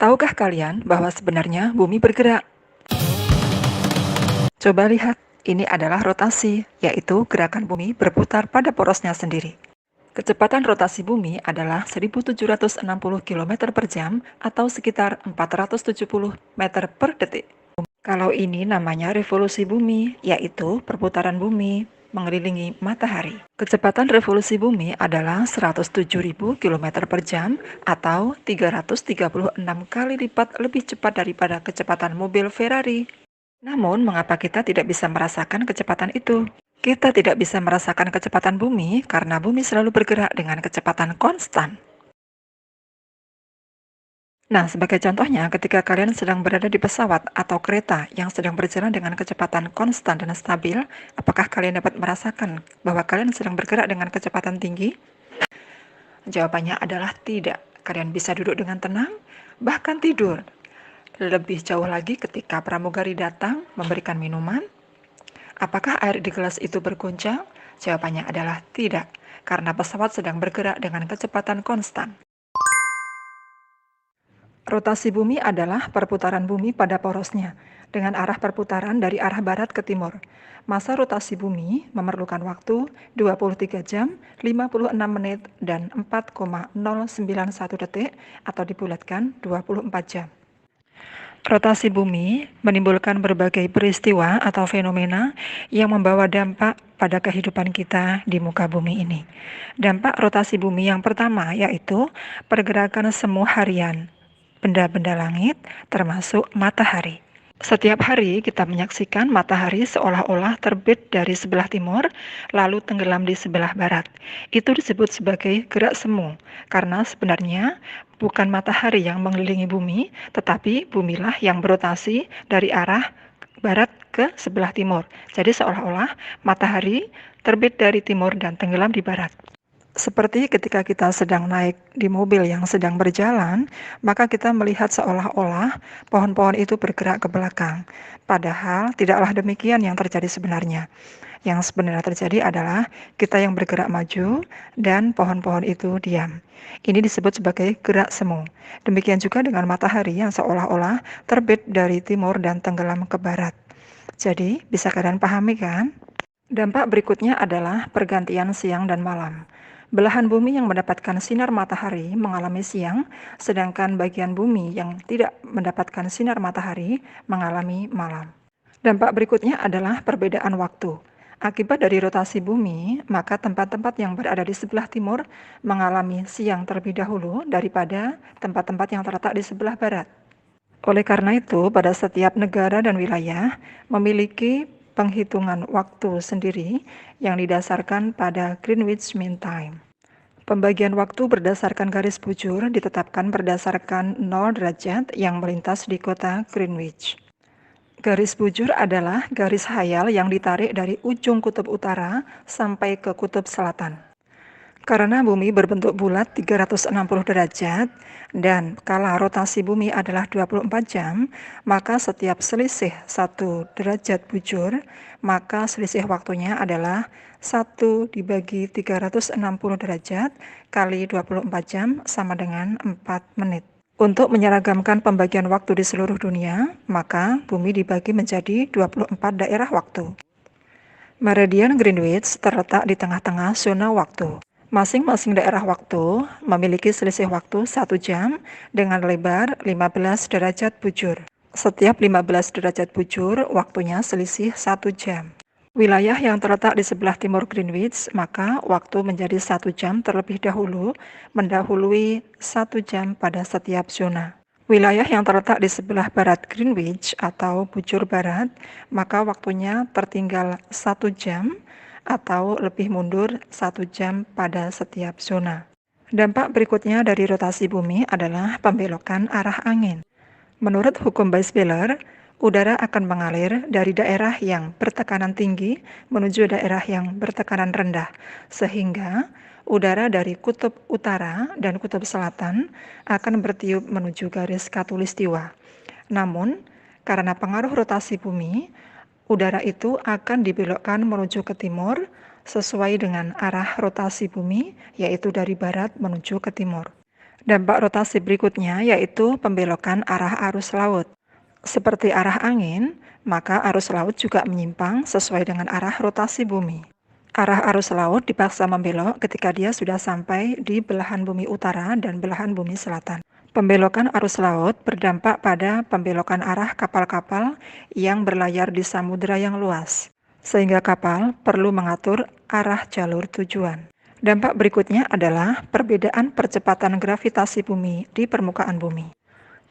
Tahukah kalian bahwa sebenarnya bumi bergerak? Coba lihat, ini adalah rotasi, yaitu gerakan bumi berputar pada porosnya sendiri. Kecepatan rotasi bumi adalah 1760 km per jam atau sekitar 470 meter per detik. Kalau ini namanya revolusi bumi, yaitu perputaran bumi mengelilingi matahari. Kecepatan revolusi bumi adalah 107.000 km per jam atau 336 kali lipat lebih cepat daripada kecepatan mobil Ferrari. Namun, mengapa kita tidak bisa merasakan kecepatan itu? Kita tidak bisa merasakan kecepatan bumi karena bumi selalu bergerak dengan kecepatan konstan. Nah, sebagai contohnya, ketika kalian sedang berada di pesawat atau kereta yang sedang berjalan dengan kecepatan konstan dan stabil, apakah kalian dapat merasakan bahwa kalian sedang bergerak dengan kecepatan tinggi? Jawabannya adalah tidak. Kalian bisa duduk dengan tenang, bahkan tidur. Lebih jauh lagi ketika pramugari datang memberikan minuman, apakah air di gelas itu berguncang? Jawabannya adalah tidak, karena pesawat sedang bergerak dengan kecepatan konstan. Rotasi bumi adalah perputaran bumi pada porosnya, dengan arah perputaran dari arah barat ke timur. Masa rotasi bumi memerlukan waktu 23 jam, 56 menit, dan 4,091 detik, atau dibulatkan 24 jam. Rotasi bumi menimbulkan berbagai peristiwa atau fenomena yang membawa dampak pada kehidupan kita di muka bumi ini. Dampak rotasi bumi yang pertama yaitu pergerakan semu harian benda-benda langit, termasuk matahari. Setiap hari kita menyaksikan matahari seolah-olah terbit dari sebelah timur, lalu tenggelam di sebelah barat. Itu disebut sebagai gerak semu, karena sebenarnya bukan matahari yang mengelilingi bumi, tetapi bumilah yang berotasi dari arah barat ke sebelah timur. Jadi seolah-olah matahari terbit dari timur dan tenggelam di barat. Seperti ketika kita sedang naik di mobil yang sedang berjalan, maka kita melihat seolah-olah pohon-pohon itu bergerak ke belakang. Padahal tidaklah demikian yang terjadi sebenarnya. Yang sebenarnya terjadi adalah kita yang bergerak maju dan pohon-pohon itu diam. Ini disebut sebagai gerak semu. Demikian juga dengan matahari yang seolah-olah terbit dari timur dan tenggelam ke barat. Jadi, bisa kalian pahami kan? Dampak berikutnya adalah pergantian siang dan malam. Belahan bumi yang mendapatkan sinar matahari mengalami siang, sedangkan bagian bumi yang tidak mendapatkan sinar matahari mengalami malam. Dampak berikutnya adalah perbedaan waktu. Akibat dari rotasi bumi, maka tempat-tempat yang berada di sebelah timur mengalami siang terlebih dahulu daripada tempat-tempat yang terletak di sebelah barat. Oleh karena itu, pada setiap negara dan wilayah memiliki penghitungan waktu sendiri yang didasarkan pada Greenwich Mean Time. Pembagian waktu berdasarkan garis bujur ditetapkan berdasarkan 0 derajat yang melintas di kota Greenwich. Garis bujur adalah garis hayal yang ditarik dari ujung kutub utara sampai ke kutub selatan. Karena bumi berbentuk bulat 360 derajat dan kala rotasi bumi adalah 24 jam, maka setiap selisih 1 derajat bujur, maka selisih waktunya adalah 1 dibagi 360 derajat kali 24 jam sama dengan 4 menit. Untuk menyeragamkan pembagian waktu di seluruh dunia, maka bumi dibagi menjadi 24 daerah waktu. Meridian Greenwich terletak di tengah-tengah zona waktu. Masing-masing daerah waktu memiliki selisih waktu 1 jam dengan lebar 15 derajat bujur. Setiap 15 derajat bujur, waktunya selisih 1 jam. Wilayah yang terletak di sebelah timur Greenwich, maka waktu menjadi 1 jam terlebih dahulu, mendahului 1 jam pada setiap zona. Wilayah yang terletak di sebelah barat Greenwich atau bujur barat, maka waktunya tertinggal 1 jam, atau lebih mundur 1 jam pada setiap zona. Dampak berikutnya dari rotasi bumi adalah pembelokan arah angin. Menurut hukum Weisbeller, udara akan mengalir dari daerah yang bertekanan tinggi menuju daerah yang bertekanan rendah, sehingga udara dari kutub utara dan kutub selatan akan bertiup menuju garis khatulistiwa. Namun, karena pengaruh rotasi bumi, udara itu akan dibelokkan menuju ke timur sesuai dengan arah rotasi bumi, yaitu dari barat menuju ke timur. Dampak rotasi berikutnya yaitu pembelokan arah arus laut. Seperti arah angin, maka arus laut juga menyimpang sesuai dengan arah rotasi bumi. Arah arus laut dipaksa membelok ketika dia sudah sampai di belahan bumi utara dan belahan bumi selatan. Pembelokan arus laut berdampak pada pembelokan arah kapal-kapal yang berlayar di samudera yang luas, sehingga kapal perlu mengatur arah jalur tujuan. Dampak berikutnya adalah perbedaan percepatan gravitasi bumi di permukaan bumi.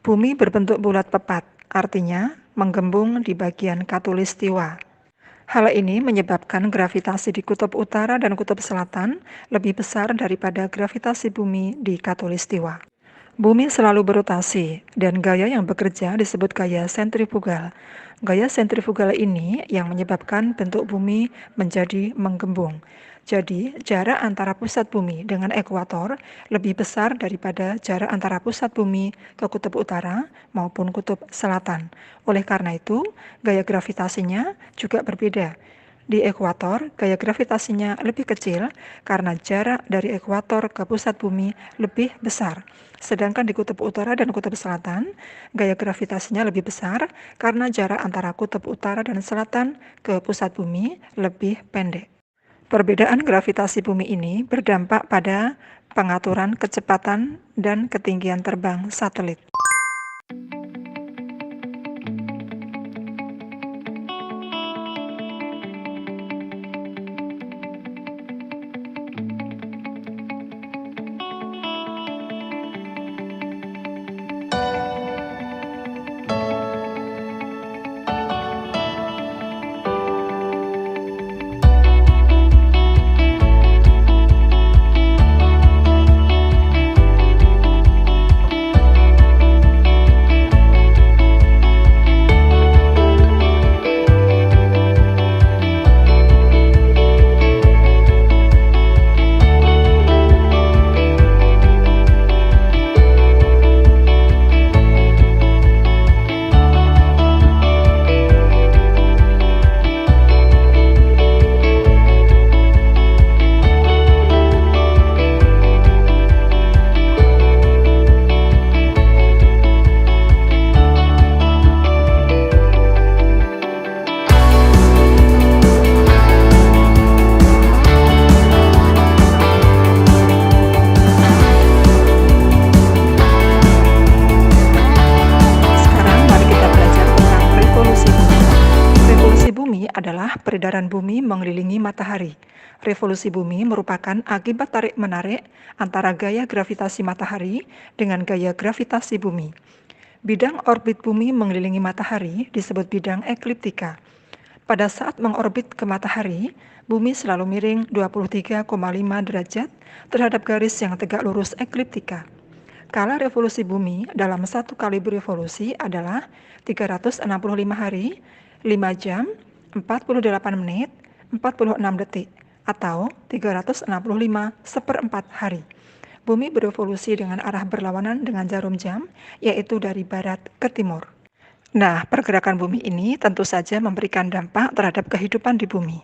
Bumi berbentuk bulat pepat, artinya menggembung di bagian khatulistiwa. Hal ini menyebabkan gravitasi di kutub utara dan kutub selatan lebih besar daripada gravitasi bumi di khatulistiwa. Bumi selalu berotasi, dan gaya yang bekerja disebut gaya sentrifugal. Gaya sentrifugal ini yang menyebabkan bentuk bumi menjadi menggembung. Jadi, jarak antara pusat bumi dengan ekuator lebih besar daripada jarak antara pusat bumi ke kutub utara maupun kutub selatan. Oleh karena itu, gaya gravitasinya juga berbeda. Di ekuator, gaya gravitasinya lebih kecil karena jarak dari ekuator ke pusat bumi lebih besar. Sedangkan di kutub utara dan kutub selatan, gaya gravitasinya lebih besar karena jarak antara kutub utara dan selatan ke pusat bumi lebih pendek. Perbedaan gravitasi bumi ini berdampak pada pengaturan kecepatan dan ketinggian terbang satelit. Adalah peredaran bumi mengelilingi matahari. Revolusi bumi merupakan akibat tarik-menarik antara gaya gravitasi matahari dengan gaya gravitasi bumi. Bidang orbit bumi mengelilingi matahari disebut bidang ekliptika. Pada saat mengorbit ke matahari, bumi selalu miring 23,5 derajat terhadap garis yang tegak lurus ekliptika. Kala revolusi bumi dalam satu kali berevolusi adalah 365 hari, 5 jam, 48 menit, 46 detik, atau 365/4 hari. Bumi berevolusi dengan arah berlawanan dengan jarum jam, yaitu dari barat ke timur. Nah, pergerakan bumi ini tentu saja memberikan dampak terhadap kehidupan di bumi.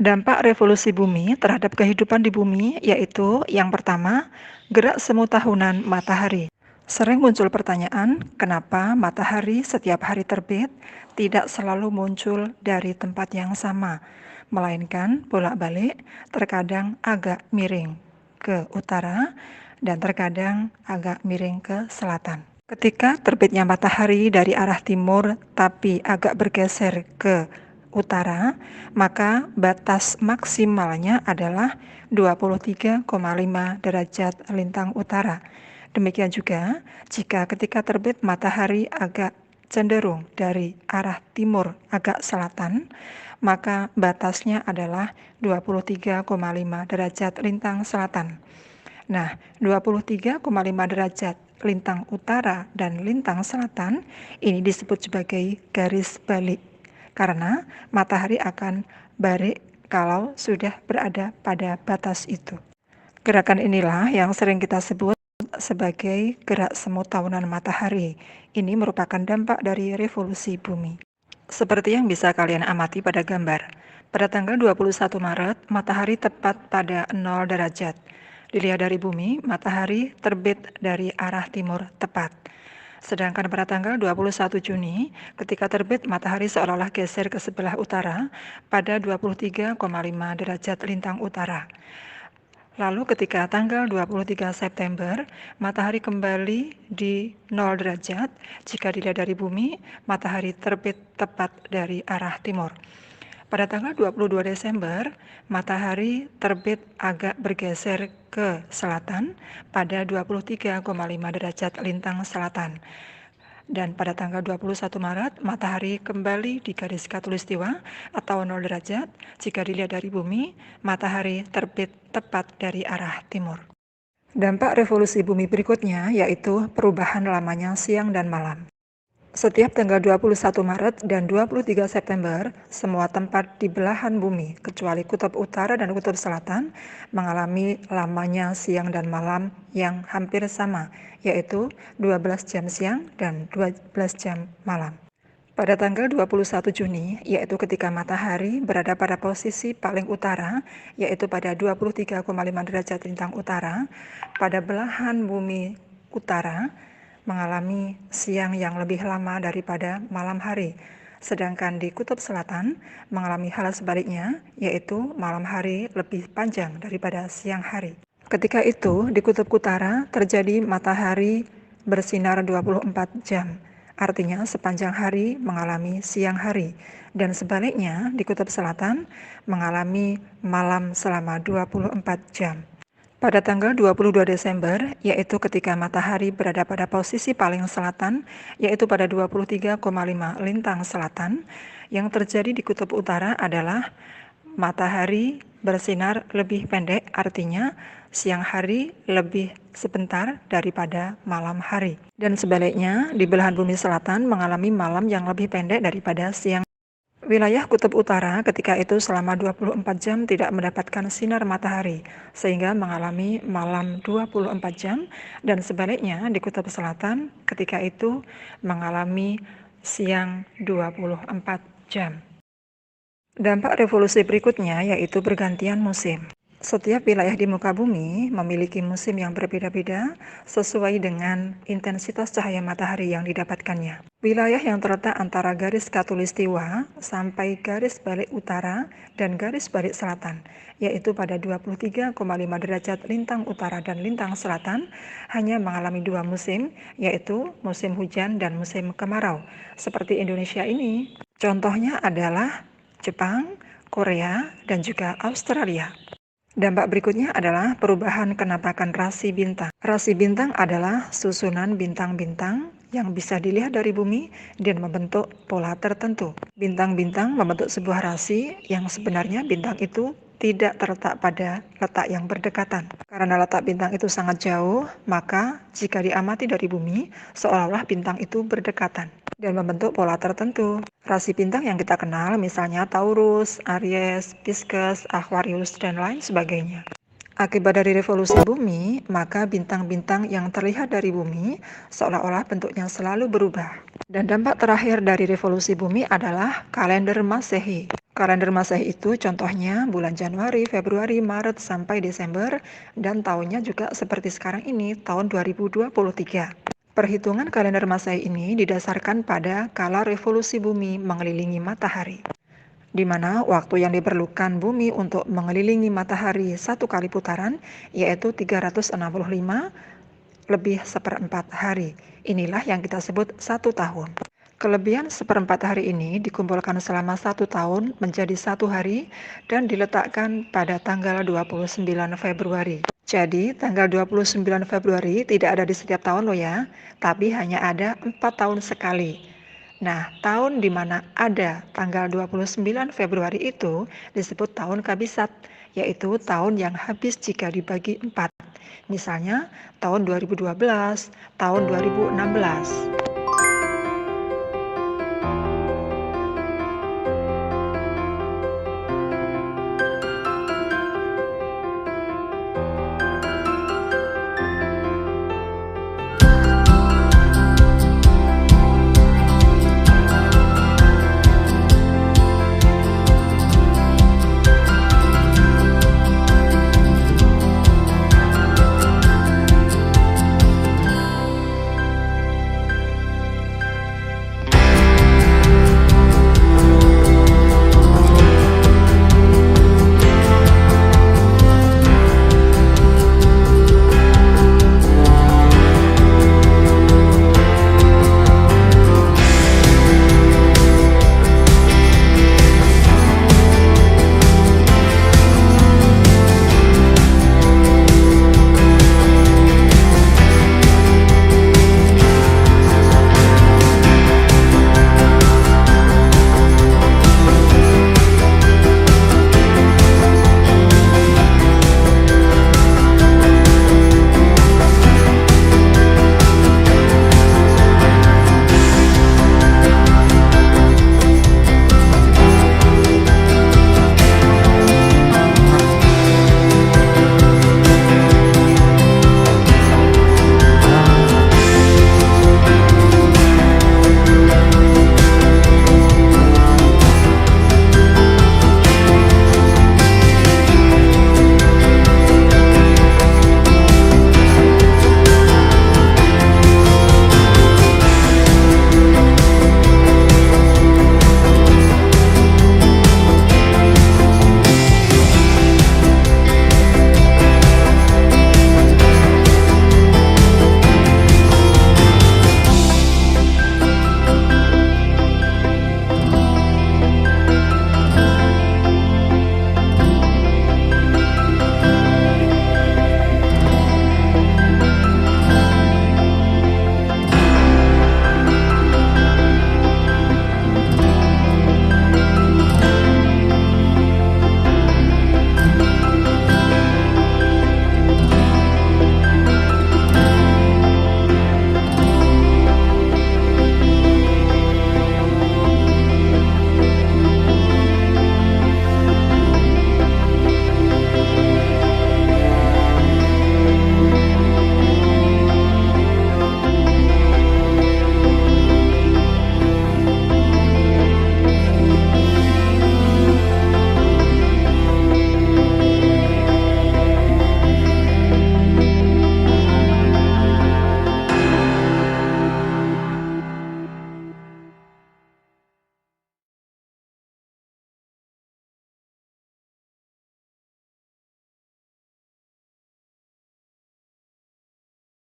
Dampak revolusi bumi terhadap kehidupan di bumi yaitu yang pertama, gerak semu tahunan matahari. Sering muncul pertanyaan, kenapa matahari setiap hari terbit tidak selalu muncul dari tempat yang sama, melainkan bolak-balik, terkadang agak miring ke utara dan terkadang agak miring ke selatan. Ketika terbitnya matahari dari arah timur tapi agak bergeser ke utara, maka batas maksimalnya adalah 23,5 derajat lintang utara. Demikian juga jika ketika terbit matahari agak cenderung dari arah timur agak selatan, maka batasnya adalah 23,5 derajat lintang selatan. Nah, 23,5 derajat lintang utara dan lintang selatan ini disebut sebagai garis balik, karena matahari akan balik kalau sudah berada pada batas itu. Gerakan inilah yang sering kita sebut sebagai gerak semu tahunan matahari. Ini merupakan dampak dari revolusi bumi. Seperti yang bisa kalian amati pada gambar, pada tanggal 21 Maret, matahari tepat pada 0 derajat. Dilihat dari bumi, matahari terbit dari arah timur tepat. Sedangkan pada tanggal 21 Juni, ketika terbit, matahari seolah-olah geser ke sebelah utara pada 23,5 derajat lintang utara. Lalu ketika tanggal 23 September, matahari kembali di 0 derajat. Jika dilihat dari bumi, matahari terbit tepat dari arah timur. Pada tanggal 22 Desember, matahari terbit agak bergeser ke selatan pada 23,5 derajat lintang selatan. Dan pada tanggal 21 Maret, matahari kembali di garis khatulistiwa atau 0 derajat. Jika dilihat dari bumi, matahari terbit tepat dari arah timur. Dampak revolusi bumi berikutnya yaitu perubahan lamanya siang dan malam. Setiap tanggal 21 Maret dan 23 September, semua tempat di belahan bumi, kecuali kutub utara dan kutub selatan, mengalami lamanya siang dan malam yang hampir sama, yaitu 12 jam siang dan 12 jam malam. Pada tanggal 21 Juni, yaitu ketika matahari berada pada posisi paling utara, yaitu pada 23,5 derajat lintang utara, pada belahan bumi utara, mengalami siang yang lebih lama daripada malam hari. Sedangkan di kutub selatan mengalami hal sebaliknya, yaitu malam hari lebih panjang daripada siang hari. Ketika itu, di kutub utara terjadi matahari bersinar 24 jam. Artinya sepanjang hari mengalami siang hari. Dan sebaliknya, di kutub selatan mengalami malam selama 24 jam. Pada tanggal 22 Desember, yaitu ketika matahari berada pada posisi paling selatan, yaitu pada 23,5 lintang selatan, yang terjadi di kutub utara adalah matahari bersinar lebih pendek, artinya siang hari lebih sebentar daripada malam hari. Dan sebaliknya, di belahan bumi selatan mengalami malam yang lebih pendek daripada siang. Wilayah kutub utara ketika itu selama 24 jam tidak mendapatkan sinar matahari, sehingga mengalami malam 24 jam, dan sebaliknya di kutub selatan ketika itu mengalami siang 24 jam. Dampak revolusi berikutnya yaitu pergantian musim. Setiap wilayah di muka bumi memiliki musim yang berbeda-beda sesuai dengan intensitas cahaya matahari yang didapatkannya. Wilayah yang terletak antara garis khatulistiwa sampai garis balik utara dan garis balik selatan, yaitu pada 23,5 derajat lintang utara dan lintang selatan, hanya mengalami dua musim, yaitu musim hujan dan musim kemarau, seperti Indonesia ini. Contohnya adalah Jepang, Korea, dan juga Australia. Dampak berikutnya adalah perubahan kenampakan rasi bintang. Rasi bintang adalah susunan bintang-bintang yang bisa dilihat dari bumi dan membentuk pola tertentu. Bintang-bintang membentuk sebuah rasi yang sebenarnya bintang itu tidak terletak pada letak yang berdekatan. Karena letak bintang itu sangat jauh, maka jika diamati dari bumi, seolah-olah bintang itu berdekatan dan membentuk pola tertentu. Rasi bintang yang kita kenal misalnya Taurus, Aries, Pisces, Aquarius, dan lain sebagainya. Akibat dari revolusi bumi, maka bintang-bintang yang terlihat dari bumi seolah-olah bentuknya selalu berubah. Dan dampak terakhir dari revolusi bumi adalah kalender Masehi. Kalender Masehi itu contohnya bulan Januari, Februari, Maret, sampai Desember, dan tahunnya juga seperti sekarang ini, tahun 2023. Perhitungan kalender Masehi ini didasarkan pada kala revolusi bumi mengelilingi matahari, di mana waktu yang diperlukan bumi untuk mengelilingi matahari satu kali putaran yaitu 365 lebih seperempat hari. Inilah yang kita sebut 1 tahun. Kelebihan seperempat hari ini dikumpulkan selama 1 tahun menjadi 1 hari dan diletakkan pada tanggal 29 Februari. Jadi tanggal 29 Februari tidak ada di setiap tahun loh ya, tapi hanya ada 4 tahun sekali. Nah, tahun di mana ada tanggal 29 Februari itu disebut tahun kabisat, yaitu tahun yang habis jika dibagi 4. Misalnya tahun 2012, tahun 2016.